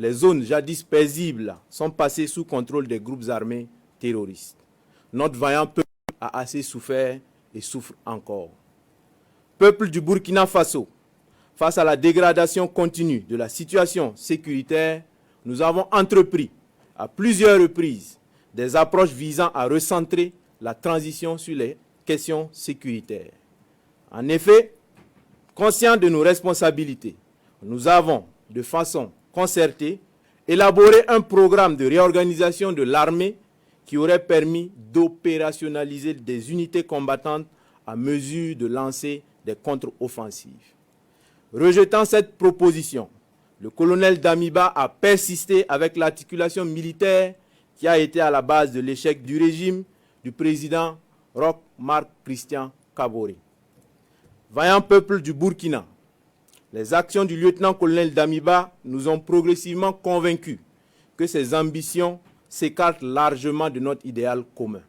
les zones jadis paisibles sont passées sous contrôle des groupes armés terroristes. Notre vaillant peuple a assez souffert et souffre encore. Peuple du Burkina Faso, face à la dégradation continue de la situation sécuritaire, nous avons entrepris à plusieurs reprises des approches visant à recentrer la transition sur les questions sécuritaires. En effet, conscients de nos responsabilités, nous avons, de façon concertée, élaboré un programme de réorganisation de l'armée qui aurait permis d'opérationnaliser des unités combattantes à mesure de lancer des contre-offensives. Rejetant cette proposition, le colonel Damiba a persisté avec l'articulation militaire qui a été à la base de l'échec du régime du président Roch Marc Christian Kaboré. Vaillant peuple du Burkina, les actions du lieutenant-colonel Damiba nous ont progressivement convaincus que ses ambitions s'écartent largement de notre idéal commun.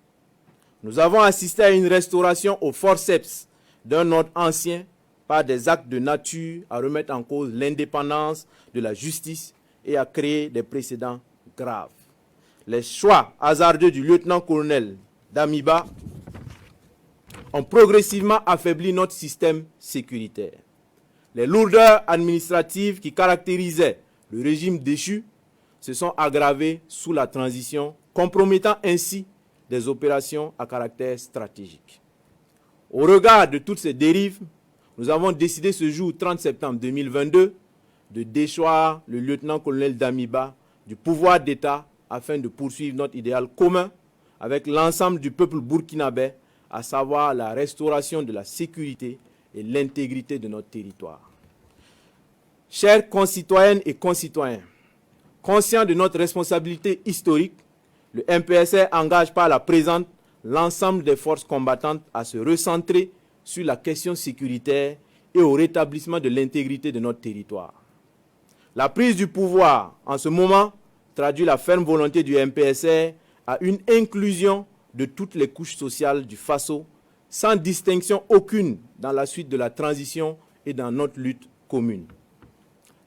Nous avons assisté à une restauration au forceps d'un ordre ancien par des actes de nature à remettre en cause l'indépendance de la justice et à créer des précédents graves. Les choix hasardeux du lieutenant-colonel Damiba ont progressivement affaibli notre système sécuritaire. Les lourdeurs administratives qui caractérisaient le régime déchu se sont aggravées sous la transition, compromettant ainsi des opérations à caractère stratégique. Au regard de toutes ces dérives, nous avons décidé ce jour 30 septembre 2022 de déchoir le lieutenant-colonel Damiba du pouvoir d'État afin de poursuivre notre idéal commun avec l'ensemble du peuple burkinabé, à savoir la restauration de la sécurité et l'intégrité de notre territoire. Chers concitoyennes et concitoyens, conscients de notre responsabilité historique, le MPSR engage par la présente l'ensemble des forces combattantes à se recentrer sur la question sécuritaire et au rétablissement de l'intégrité de notre territoire. La prise du pouvoir en ce moment traduit la ferme volonté du MPSR à une inclusion de toutes les couches sociales du Faso, sans distinction aucune dans la suite de la transition et dans notre lutte commune.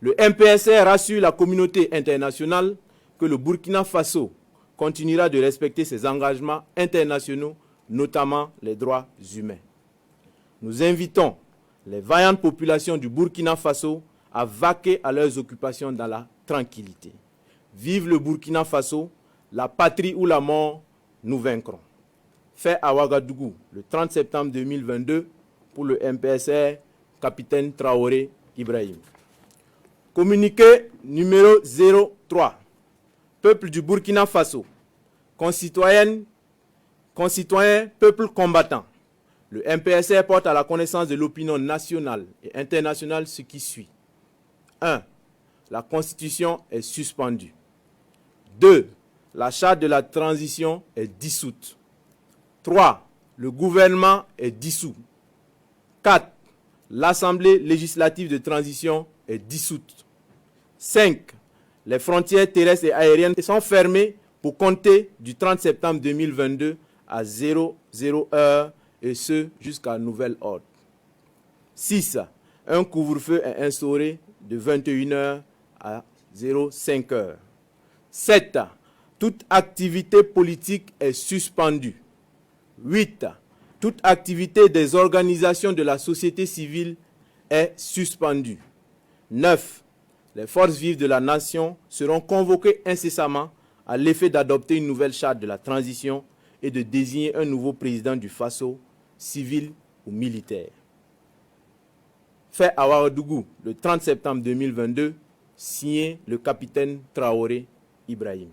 Le MPSR rassure la communauté internationale que le Burkina Faso continuera de respecter ses engagements internationaux, notamment les droits humains. Nous invitons les vaillantes populations du Burkina Faso à vaquer à leurs occupations dans la tranquillité. Vive le Burkina Faso, la patrie ou la mort, nous vaincrons. Fait à Ouagadougou le 30 septembre 2022 pour le MPSR, capitaine Traoré Ibrahim. Communiqué numéro 03. Peuple du Burkina Faso, concitoyens, peuple combattant. Le MPSR porte à la connaissance de l'opinion nationale et internationale ce qui suit. 1. La Constitution est suspendue. 2. La charte de la transition est dissoute. 3. Le gouvernement est dissous. 4. L'Assemblée législative de transition est dissoute. 5. Les frontières terrestres et aériennes sont fermées pour compter du 30 septembre 2022 à 00 heure et ce jusqu'à nouvel ordre. 6. Un couvre-feu est instauré de 21 heures à 05 heures. 7. Toute activité politique est suspendue. 8. Toute activité des organisations de la société civile est suspendue. 9. Les forces vives de la nation seront convoquées incessamment à l'effet d'adopter une nouvelle charte de la transition et de désigner un nouveau président du Faso, civil ou militaire. Fait à Ouagadougou le 30 septembre 2022, signé le capitaine Traoré Ibrahim.